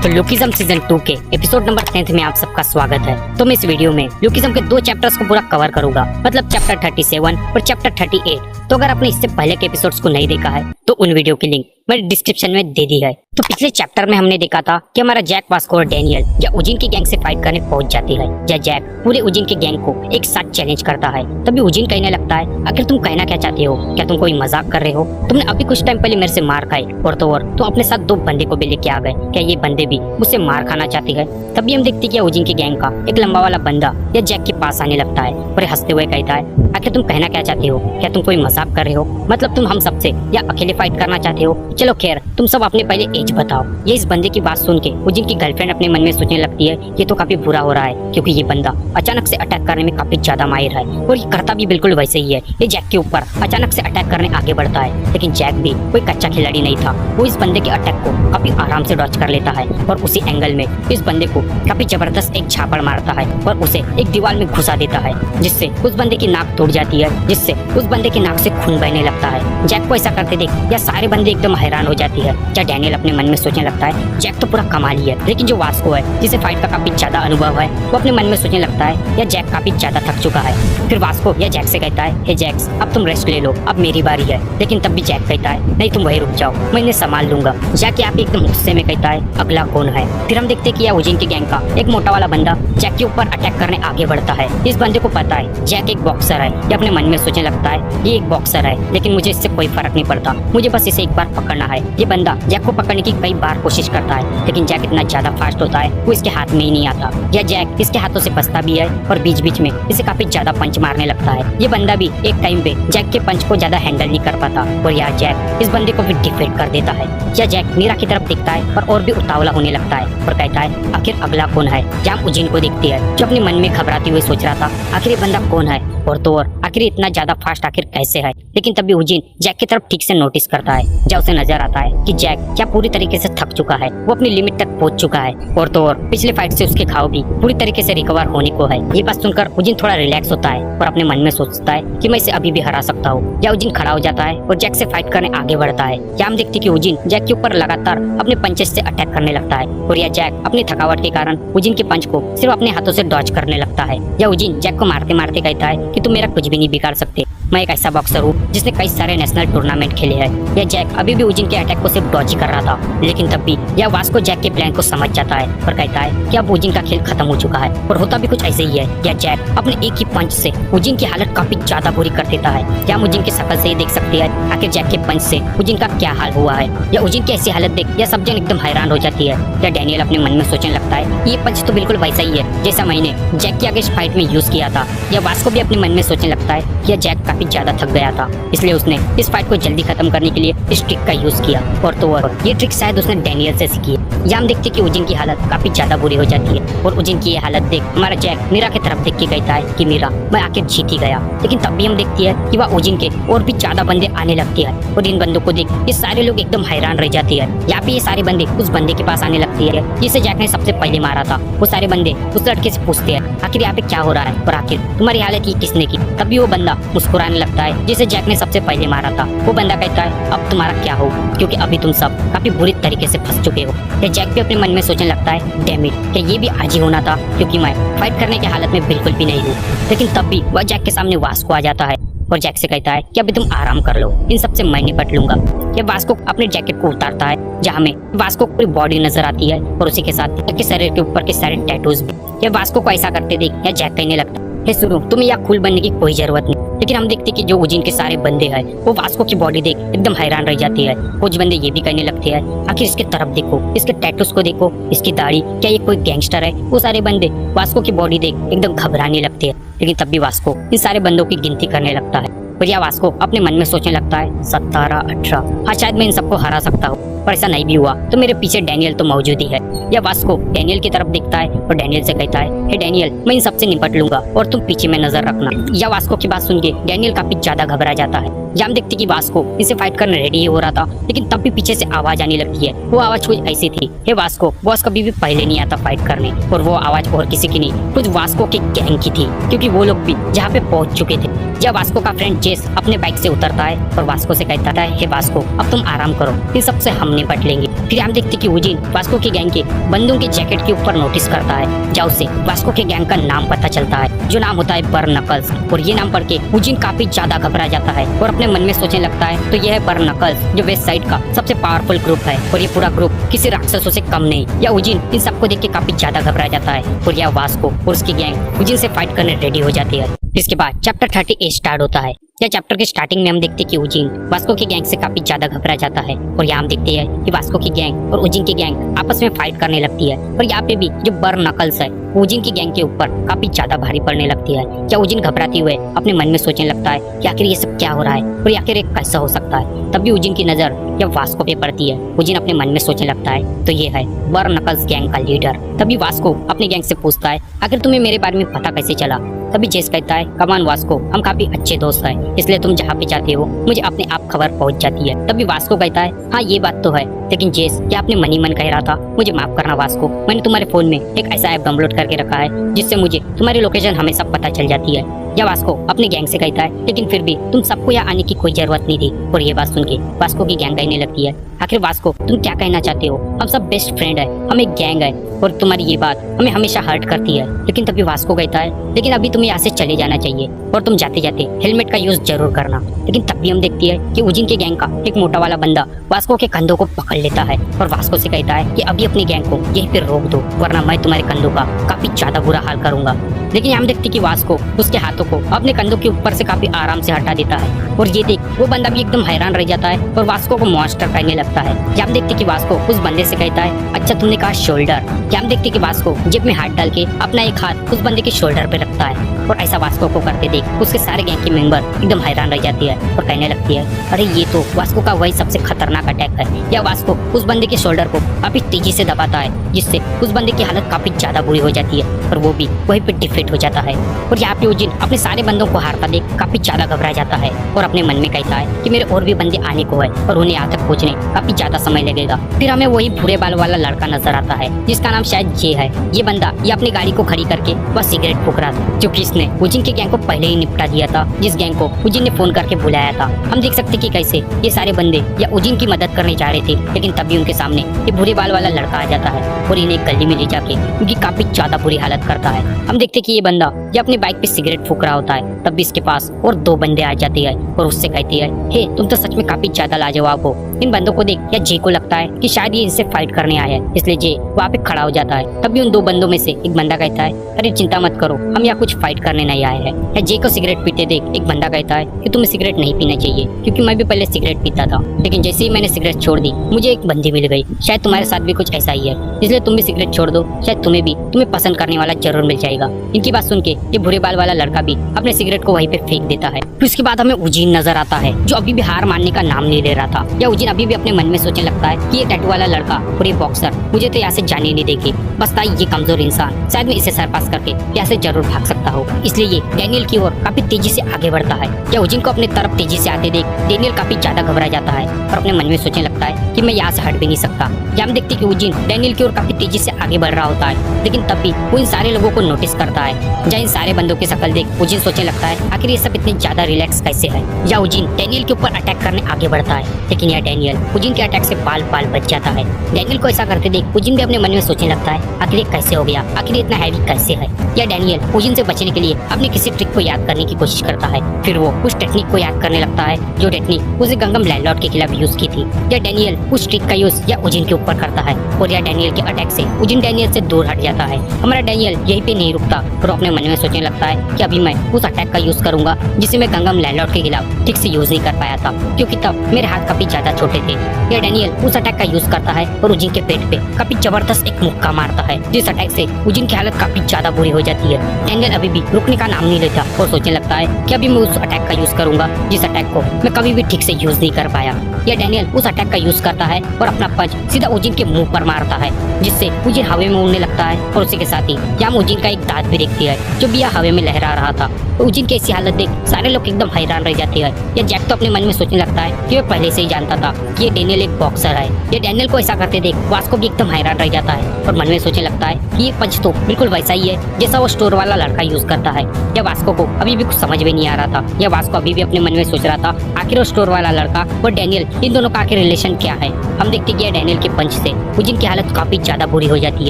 तो lookism season 2 के episode number 10 में आप सबका स्वागत है। तो मैं इस वीडियो में लुकिज्म के 2 चैप्टर्स को पूरा कवर करूंगा, मतलब चैप्टर 37 और चैप्टर 38। तो अगर आपने इससे पहले के एपिसोड्स को नहीं देखा है तो उन वीडियो की लिंक मैंने डिस्क्रिप्शन में दे दी है। तो पिछले चैप्टर में हमने देखा था कि हमारा जैक, वास्को और डैनियल या उजिन की गैंग से फाइट करने पहुंच जाती है। या जैक पूरे उजिन की गैंग को एक साथ चैलेंज करता है। तभी उजिन कहने लगता है, आखिर तुम कहना क्या चाहते हो? क्या तुम कोई मजाक कर रहे हो? तुमने अभी कुछ टाइम पहले मेरे से मार खाई और तुम अपने साथ 2 बंदे को भी लेके आ गए। क्या ये बंदे भी मुझसे मार खाना चाहती है? तभी हम देखते कि उजिन की गैंग का एक लंबा वाला बंदा या जैक के पास आने लगता है और हंसते हुए कहता है, आखिर तुम कहना क्या चाहते हो? क्या तुम कोई मजाक कर रहे हो? मतलब तुम हम सबसे या अकेले फाइट करना चाहते हो? चलो खैर, तुम सब अपने पहले एज बताओ। ये इस बंदे की बात सुन के उजिन की गर्लफ्रेंड अपने मन में सोचने लगती है, ये तो काफी बुरा हो रहा है क्योंकि ये बंदा अचानक से अटैक करने में काफी ज्यादा माहिर है और ये करता भी बिल्कुल वैसे ही है। ये जैक के ऊपर अचानक से अटैक करने आगे बढ़ता है, लेकिन जैक भी कोई कच्चा खिलाड़ी नहीं था। वो इस बंदे के अटैक को काफी आराम से डॉच कर लेता है और उसी एंगल में इस बंदे को काफी जबरदस्त एक झापड़ मारता है और उसे एक दीवार में घुसा देता है, जिससे उस बंदे की नाक टूट जाती है, जिससे उस बंदे की नाक से खून बहने लगता है। जैक को ऐसा करते देख या सारे बंदे एकदम हैरान हो जाती है। या डैनियल अपने मन में सोचने लगता है, जैक तो पूरा कमाल ही है, लेकिन जो वास्को है जिसे फाइट का काफी ज्यादा अनुभव है, वो अपने मन में सोचने लगता है, या जैक काफी ज्यादा थक चुका है। फिर वास्को या जैक से कहता है, हे जैक्स, अब तुम रेस्ट ले लो, अब मेरी बारी है। लेकिन तब भी जैक कहता है, नहीं तुम वही रुक जाओ, मैं इन्हें संभाल लूंगा। जैक यहाँ पे एकदम गुस्से में कहता है, अगला कौन है? फिर हम देखते कि उजिन की गैंग का एक मोटा वाला बंदा जैक के ऊपर अटैक करने आगे बढ़ता है। इस बंदे को पता है जैक एक बॉक्सर है। ये अपने मन में सोचने लगता है, ये एक बॉक्सर है, लेकिन मुझे इससे कोई फर्क नहीं पड़ता, मुझे बस इसे एक बार पकड़ना है। ये बंदा जैक को पकड़ने की कई बार कोशिश करता है, लेकिन जैक इतना ज्यादा फास्ट होता है वो इसके हाथ में ही नहीं आता। या जैक इसके हाथों से बचता भी है और बीच बीच में इसे काफी ज्यादा पंच मारने लगता है। ये बंदा भी एक टाइम पे जैक के पंच को ज्यादा हैंडल नहीं कर पाता और यहाँ जैक इस बंदे को भी डिफीट कर देता है। या जैक मीरा की तरफ दिखता है और भी उतावला होने लगता है और कहता है, आखिर अगला कौन है? जहाँ उजिन को देखती है जो अपने मन में घबराते हुए सोच रहा था, आखिर ये बंदा कौन है और आखिर इतना ज्यादा फास्ट आखिर कैसे है? लेकिन तभी उजिन जैक की तरफ ठीक से नोटिस करता है। जब उसे नजर आता है कि जैक क्या पूरी तरीके से थक चुका है, वो अपनी लिमिट तक पहुंच चुका है और पिछले फाइट से उसके घाव भी पूरी तरीके से रिकवर होने को है। ये बात सुनकर उजिन थोड़ा रिलैक्स होता है और अपने मन में सोचता है कि मैं इसे अभी भी हरा सकता हूँ। या उजिन खड़ा हो जाता है और जैक से फाइट करने आगे बढ़ता है। या हम देखते कि उजिन जैक के ऊपर लगातार अपने पंचेस से अटैक करने लगता है और यह जैक अपनी थकावट के कारण उजिन के पंच को सिर्फ अपने हाथों से डॉच करने लगता है। या उजिन जैक को मारते मारते कहता है कि तुम मेरा कुछ भी नहीं बिगाड़ सकते, मैं एक ऐसा बॉक्सर हूँ जिसने कई सारे नेशनल टूर्नामेंट खेले हैं। यह जैक अभी भी उजिन के अटैक को सिर्फ डॉच ही कर रहा था, लेकिन तब भी यह वास्को जैक के प्लान को समझ जाता है और कहता है कि अब उजिन का खेल खत्म हो चुका है। और होता भी कुछ ऐसे ही है। यह जैक अपने एक ही पंच से उजिन की हालत काफी ज्यादा बुरी कर देता है। क्या उजिन की शक्ल से ही देख सकते हैं आखिर जैक के पंच से उजिन का क्या हाल हुआ है। या उजिन की ऐसी हालत देख यह सब जन एकदम हैरान हो जाती है। या डैनियल अपने मन में सोचने लगता है, ये पंच तो बिल्कुल वैसा ही है जैसा मैंने जैक के आगे इस फाइट में यूज किया था। या वास्को भी अपने मन में सोचने लगता है कि यह जैक काफी ज्यादा थक गया था, इसलिए उसने इस फाइट को जल्दी खत्म करने के लिए इस ट्रिक का यूज किया और ये ट्रिक शायद उसने डैनियल से सीखी है। यहाँ हम देखते कि उजिन की हालत काफी ज्यादा बुरी हो जाती है और उजिन की ये हालत देख हमारा जैक मीरा की तरफ देख के कहता है कि मीरा, मैं आखिर जीत ही गया। लेकिन तब भी हम देखती है कि वह उजिन के और भी ज्यादा बंदे आने लगते हैं और इन बंदों को देख ये सारे लोग एकदम हैरान रह जाते हैं। यहाँ पे ये सारे बंदे उस बंदे के पास आने लगती है जिसे जैक ने सबसे पहले मारा था। वो सारे बंदे उस लड़के से पूछते हैं, आखिर यहाँ पे क्या हो रहा है और आखिर तुम्हारी हालत ये किसने की? तभी वो बंदा मुस्कुराने लगता है जिसे जैक ने सबसे पहले मारा था। वो बंदा कहता है, अब तुम्हारा क्या हो, क्योंकि अभी तुम सब काफी बुरी तरीके से फंस चुके हो। ये जैक भी अपने मन में सोचने लगता है, डैम इट, कि ये भी आज ही होना था क्योंकि मैं फाइट करने की हालत में बिल्कुल भी नहीं हूँ। लेकिन तब भी वह जैक के सामने वास्को आ जाता है और जैक से कहता है कि अभी तुम आराम कर लो, इन सबसे मैं निपट लूंगा। ये वास्को अपने जैकेट को उतारता है जहाँ में वास्को पूरी बॉडी नजर आती है और उसी के साथ जैक के शरीर के ऊपर के सारे टैटूज भी। ये वास्को को ऐसा करते देख या जैक कहने लगता है, हे सुनो, तुम्हें यहाँ कूल बनने की कोई जरूरत नहीं। लेकिन हम देखते कि जो उजिन के सारे बंदे हैं वो वास्को की बॉडी देख एकदम हैरान रह जाती है। कुछ बंदे ये भी कहने लगते हैं, आखिर इसके तरफ देखो, इसके टैटूज को देखो, इसकी दाढ़ी, क्या ये कोई गैंगस्टर है? वो सारे बंदे वास्को की बॉडी देख एकदम घबराने लगते हैं। लेकिन तब भी वास्को इन सारे बंदों की गिनती करने लगता है और यह वास्को अपने मन में सोचने लगता है, 17, 18, हाँ शायद मैं इन सबको हरा सकता हूँ। पर ऐसा नहीं भी हुआ तो मेरे पीछे डैनियल तो मौजूद ही है। या वास्को डैनियल की तरफ दिखता है और डैनियल से कहता है, हे डैनियल, मैं इन सबसे निपट लूंगा और तुम पीछे में नजर रखना। या वास्को की बात सुन के डैनियल काफी ज्यादा घबरा जाता है। या हम देखते कि वास्को इसे फाइट करने रेडी हो रहा था, लेकिन तब भी पीछे से आवाज आने लगती है। वो आवाज कुछ ऐसी थी, हे वास्को, बॉस कभी भी पहले नहीं आता फाइट करने। और वो आवाज और किसी की नहीं, कुछ वास्को की गैंग की थी, क्योंकि वो लोग भी जहाँ पे पहुंच चुके थे। जब वास्को का फ्रेंड जेस अपने बाइक से उतरता है और वास्को से कहता है, हे वास्को, अब तुम आराम करो, इन सबसे हम निपट लेंगे। फिर हम देखते कि यूजिन वास्को की गैंग के बंदूक के जैकेट के ऊपर नोटिस करता है, जहाँ उससे वास्को के गैंग का नाम पता चलता है, जो नाम होता है बर्न नकल्स। और ये नाम पढ़ के यूजिन काफी ज्यादा घबरा जाता है और अपने मन में सोचने लगता है, तो यह है बर्न नकल्स, जो वेस्ट साइड का सबसे पावरफुल ग्रुप है और ये पूरा ग्रुप किसी राक्षसों से कम नहीं। या यूजिन इन सबको देख के काफी ज्यादा घबरा जाता है और यह वास्को और उसकी गैंग यूजिन से फाइट करने रेडी हो जाती है। इसके बाद चैप्टर 38 स्टार्ट होता है। या चैप्टर के स्टार्टिंग में हम देखते हैं कि यूजिन वास्को की गैंग से काफी ज्यादा घबरा जाता है और यहाँ हम देखते हैं कि वास्को की गैंग और यूजिन की गैंग आपस में फाइट करने लगती है। और यहाँ पे भी जो बर्न नकल्स है यूजिन की गैंग के ऊपर काफी ज्यादा भारी पड़ने लगती है। क्या यूजिन घबराते हुए अपने मन में सोचने लगता है कि आखिर ये सब क्या हो रहा है और आखिर ये कैसा हो सकता है। तभी यूजिन की नजर जब वास्को पे पड़ती है, यूजिन अपने मन में सोचने लगता है, तो ये है बर्न नकल्स गैंग का लीडर। तभी वास्को अपनी गैंग से पूछता है, आखिर तुम्हें मेरे बारे में पता कैसे चला। तभी जेस कहता है, कमान वास्को, हम काफी अच्छे दोस्त हैं, इसलिए तुम जहाँ पे जाते हो मुझे अपने आप खबर पहुँच जाती है। तभी वास्को कहता है, हाँ ये बात तो है, लेकिन जेस क्या आपने मन ही मन कह रहा था, मुझे माफ करना वास्को, मैंने तुम्हारे फोन में एक ऐसा ऐप डाउनलोड करके रखा है जिससे मुझे तुम्हारी लोकेशन हमेशा पता चल जाती है। या वास्को अपनी गैंग से कहता है, लेकिन फिर भी तुम सबको यहाँ आने की कोई जरूरत नहीं थी। और ये बात सुन के वास्को की गैंग कहने लगती है, आखिर वास्को तुम क्या कहना चाहते हो, हम सब बेस्ट फ्रेंड है, हम एक गैंग है और तुम्हारी ये बात हमें हमेशा हर्ट करती है। लेकिन तभी वास्को कहता है, लेकिन अभी तुम्हें यहाँ से चले जाना चाहिए और तुम जाते जाते हेलमेट का यूज जरूर करना। लेकिन तब भी हम देखती है कि यूजिन के गैंग का एक मोटा वाला बंदा वास्को के कंधों को पकड़ लेता है और वास्को से कहता है कि अभी अपनी गैंग को यहीं पे रोक दो, वरना मैं तुम्हारे कंधों का काफी ज्यादा बुरा हाल करूंगा। लेकिन हम देखते कि वास्को उसके हाथों को अपने कंधों के ऊपर से काफी आराम से हटा देता है और ये देख वो बंदा भी एकदम हैरान रह जाता है और वास्को को मॉन्स्टर कहने लगता है। हम देखते कि वास्को उस बंदे से कहता है, अच्छा तुमने कहा शोल्डर। हम देखते कि वास्को जेब में हाथ डाल के अपना एक हाथ उस बंदे के शोल्डर पे रखता है और ऐसा वास्को को करते देख उसके सारे गैंग के मेंबर एकदम हैरान रह जाती है और कहने लगती है, अरे ये तो वास्को का वही सबसे खतरनाक अटैक है। या वास्को उस बंदे के शोल्डर को काफी तेजी से दबाता है, जिससे उस बंदे की हालत काफी ज्यादा बुरी हो जाती है और वो भी वहीं पे डिफीट हो जाता है। और यहाँ पे यूजिन अपने सारे बंदों को हारता देख काफी ज्यादा घबरा जाता है और अपने मन में कहता है कि मेरे और भी बंदे आने को है और उन्हें यहाँ तक पहुँचने काफी ज्यादा समय लगेगा। फिर हमें वही भूरे बाल वाला लड़का नजर आता है जिसका नाम शायद जे है। ये बंदा ये अपनी गाड़ी को खड़ी करके वह सिगरेट फूक रहा था, जो कि इसने यूजिन के गैंग को पहले ही निपटा दिया था, जिस गैंग को यूजिन ने फोन करके बुलाया था। हम देख सकते कि कैसे ये सारे बंदे या यूजिन की मदद करने जा रहे थे, लेकिन तभी उनके सामने ये भूरे बाल वाला लड़का आ जाता है और इन्हें गली में ले जाके उनकी काफी ज्यादा बुरी हालत करता है। हम देखते कि ये बंदा ये अपनी बाइक पे सिगरेट फूक रहा होता है, तब भी इसके पास और दो बंदे आ जाते हैं और उससे कहती है, हे तुम तो सच में काफी ज्यादा लाजवाब हो। इन बंदों को देख या जे को लगता है कि शायद ये इनसे फाइट करने आया है, इसलिए जे वहाँ पे खड़ा हो जाता है। तभी उन दो बंदों में से एक बंदा कहता है, अरे चिंता मत करो, हम यहाँ कुछ फाइट करने नहीं आए हैं। या जे को सिगरेट पीते देख एक बंदा कहता है कि तुम्हें सिगरेट नहीं पीना चाहिए, क्योंकि मैं भी पहले सिगरेट पीता था, लेकिन जैसे ही मैंने सिगरेट छोड़ दी मुझे एक बंदी मिल गई, शायद तुम्हारे साथ भी कुछ ऐसा ही है, इसलिए तुम भी सिगरेट छोड़ दो, शायद तुम्हें पसंद करने वाला जरूर मिल जाएगा। इनकी बात सुन के ये भूरे बाल वाला लड़का भी अपने सिगरेट को वहीं पे फेंक देता है। फिर उसके बाद हमें यूजिन नजर आता है, जो अभी भी हार मानने का नाम नहीं ले रहा था। या यूजिन अभी भी अपने मन में सोचने लगता है कि ये टैटू वाला लड़का और ये बॉक्सर मुझे तो यहाँ से जाने नहीं देगी, बस था ये कमजोर इंसान, शायद मैं इसे सरपास करके यहाँ से जरूर भाग सकता हूँ। इसलिए ये डैनियल की ओर काफी तेजी से आगे बढ़ता है। या यूजिन को अपने तरफ तेजी से आते देख डैनियल काफी ज्यादा घबरा जाता है और अपने मन में सोचने लगता है कि मैं यहाँ से हट भी नहीं सकता। हम देखते कि यूजिन डैनियल की ओर काफी तेजी से आगे बढ़ रहा होता है, लेकिन तब भी वो इन सारे लोगों को नोटिस करता है। जहाँ इन सारे बंदों की शक्ल देख यूजिन सोचने लगता है, आखिर ये सब इतने ज्यादा रिलैक्स कैसे है। या यूजिन डैनियल के ऊपर अटैक करने आगे बढ़ता है, लेकिन यह डैनियल यूजिन के अटैक से बाल बाल बच जाता है। डैनियल को ऐसा करते देख यूजिन भी अपने मन में सोचने लगता है, आखिर ये कैसे हो गया, आखिर इतना हैवी कैसे है। या डैनियल यूजिन से बचने के लिए अपने किसी ट्रिक को याद करने की कोशिश करता है, फिर वो उस टेक्निक को याद करने लगता है जो टेक्निक उसे गंगम लैंडलॉर्ड के खिलाफ यूज की थी। या डैनियल उस ट्रिक का यूज या यूजिन के ऊपर करता है और या डैनियल के अटैक से यूजिन डैनियल से दूर हट जाता है। हमारा डैनियल यहीं पे नहीं रुकता और अपने मन में सोचने लगता है कि अभी मैं उस अटैक का यूज करूंगा जिसे मैं गंगम लैंडलॉर्ड के खिलाफ ठीक से यूज नहीं कर पाया था, क्योंकि तब मेरे हाथ काफी ज्यादा छोटे थे। या डैनियल उस अटैक का यूज करता है और यूजिन के पेट पे काफी जबरदस्त एक मुक्का मारता है, जिस अटैक से यूजिन की हालत काफी ज्यादा बुरी हो जाती है। डैनियल अभी भी रुकने का नाम नहीं लेता और सोचने लगता है कि अभी मैं उस अटैक का यूज करूंगा जिस अटैक को मैं कभी भी ठीक से यूज नहीं कर पाया। या डैनियल उस अटैक का यूज करता है और अपना पंच सीधा यूजिन के मुंह पर मारता है, जिससे यूजिन हवा में उड़ने लगता है और उसी के साथ ही यहाँ यूजिन का एक दांत भी दिखती है जो भी यहाँ हवा में लहरा रहा था। यूजिन की ऐसी हालत देख सारे लोग एकदम हैरान रह जाते हैं। या जैक तो अपने मन में सोचने लगता है कि वह पहले से ही जानता था कि ये डैनियल एक बॉक्सर है। ये डैनियल को ऐसा करते देख वास्को भी एकदम हैरान रह जाता है और मन में सोचने लगता है कि ये पंच तो बिल्कुल वैसा ही है जैसा वो स्टोर वाला लड़का यूज करता है। या वास्को को अभी भी कुछ समझ में नहीं आ रहा था। या वास्को अभी भी अपने मन में सोच रहा था आखिर वो स्टोर वाला लड़का और डैनियल, इन दोनों का आखिर रिलेशन क्या है। हम देखते कि डैनियल के पंच से उजिन की हालत काफी ज्यादा बुरी हो जाती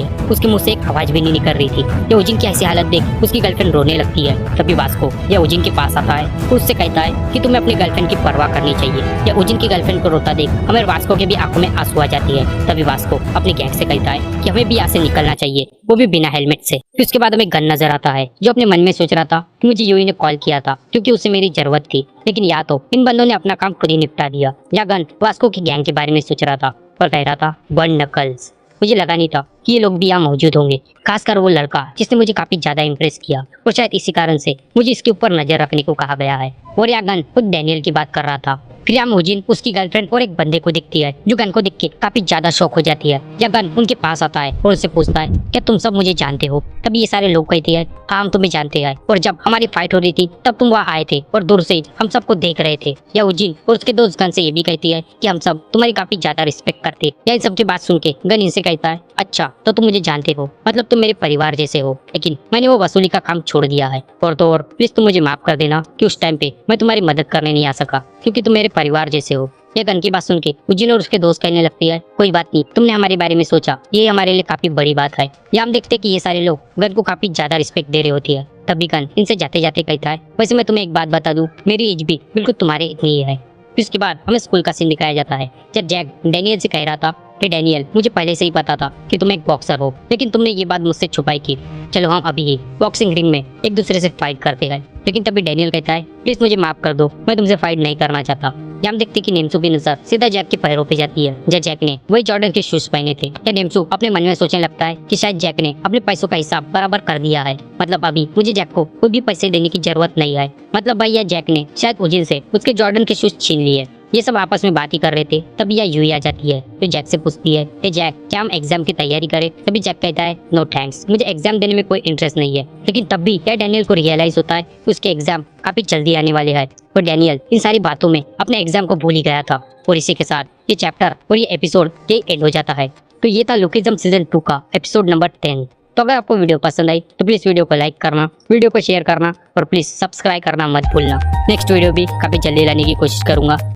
है। उसके मुंह से एक आवाज भी नहीं निकल रही थी। या उजिन की ऐसी हालत देख उसकी गर्लफ्रेंड रोने लगती है। तभी वास्को या उजिन के पास आता है, उससे कहता है कि तुम्हें अपनी गर्लफ्रेंड की परवाह करनी चाहिए। या उजिन की गर्लफ्रेंड को रोता देख हमें वास्को के भी आंखों में आंसू आ जाती है। तभी वास्को अपनी गैंग से कहता है कि हमें भी यहाँ से निकलना चाहिए, वो भी बिना हेलमेट से। फिर उसके बाद हमें गन नजर आता है, जो अपने मन में सोच रहा था कि मुझे यूई ने कॉल किया था क्योंकि उसे मेरी जरूरत थी, लेकिन या तो इन बंदों ने अपना काम खुद ही निपटा दिया, या गन वास्को की गैंग के बारे में सोच रहा था और कह रहा था बर्न नकल्स। मुझे लगा नहीं था कि ये लोग भी यहाँ मौजूद होंगे, खासकर वो लड़का जिसने मुझे काफी ज्यादा इम्प्रेस किया, और शायद इसी कारण से मुझे इसके ऊपर नजर रखने को कहा गया है। और यह गन खुद डैनियल की बात कर रहा था। फिर यहाँ मोजिन उसकी गर्लफ्रेंड और एक बंदे को दिखती है, जो गन को देख के काफी ज्यादा शौक हो जाती है। या गन उनके पास आता है और उससे पूछता है क्या तुम सब मुझे जानते हो। तभी ये सारे लोग कहते हैं हाँ हम तुम्हें जानते हैं, और जब हमारी फाइट हो रही थी तब तुम वहाँ आए थे और दूर से हम सबको देख रहे थे। या उजिन और उसके दोस्त गन से ये भी कहती है कि हम सब तुम्हारी काफी ज्यादा रिस्पेक्ट करते। या इन सबकी बात सुन के गन इनसे कहता है अच्छा तो तुम मुझे जानते हो, मतलब तुम मेरे परिवार जैसे हो, लेकिन मैंने वो वसूली का काम छोड़ दिया है। और तो और प्लीज तुम मुझे माफ कर देना कि उस टाइम पे मैं तुम्हारी मदद करने नहीं आ सका, क्योंकि तुम मेरे परिवार जैसे हो। ये गन की बात सुन के उजिन और उसके दोस्त कहने लगती है कोई बात नहीं, तुमने हमारे बारे में सोचा, ये हमारे लिए काफी बड़ी बात है। या हम देखते कि ये सारे लोग गन को काफी ज्यादा रिस्पेक्ट दे रहे होती है। तभी गन इनसे जाते जाते कहता है वैसे मैं तुम्हें एक बात बता दूं, मेरी एज भी बिल्कुल तुम्हारे इतनी ही है। फिर उसके बाद हमें स्कूल का सीन दिखाया जाता है, जब जैक डैनियल से कह रहा था कि डैनियल मुझे पहले से ही पता था कि तुम एक बॉक्सर हो, लेकिन तुमने ये बात मुझसे छुपाई की। चलो हम अभी ही बॉक्सिंग रिंग में एक दूसरे से फाइट करते हैं। लेकिन तभी डैनियल कहता है प्लीज मुझे माफ कर दो, मैं तुमसे फाइट नहीं करना चाहता। या हम देखते कि नेम्सू की नजर सीधा जैक के पैरों पे जाती है, जब जैक ने वही जॉर्डन के शूज पहने थे। या नेम्सू अपने मन में सोचने लगता है कि शायद जैक ने अपने पैसों का हिसाब बराबर कर दिया है, मतलब अभी मुझे जैक को कोई भी पैसे देने की जरूरत नहीं है। मतलब भाई या जैक ने शायद उजिन से उसके जॉर्डन के शूज छीन लिए। ये सब आपस में बात ही कर रहे थे, तभी यह यूई आ जाती है, तो जैक से पूछती है कि जैक क्या हम एग्जाम की तैयारी करें। तभी जैक कहता है नो थैंक्स, मुझे एग्जाम देने में कोई इंटरेस्ट नहीं है। लेकिन तब भी क्या डैनियल को रियलाइज होता है कि उसके एग्जाम काफी जल्दी आने वाले हैं, और डैनियल इन सारी बातों में अपने एग्जाम को भूल ही गया था। और इसी के साथ ये चैप्टर और ये एपिसोड ये एंड हो जाता है। तो ये था लुकिज्म सीजन 2 का एपिसोड नंबर 10। तो अगर आपको वीडियो पसंद आई तो प्लीज वीडियो को लाइक करना, वीडियो को शेयर करना, और प्लीज सब्सक्राइब करना मत भूलना। नेक्स्ट वीडियो भी काफी जल्दी लाने की कोशिश करूंगा।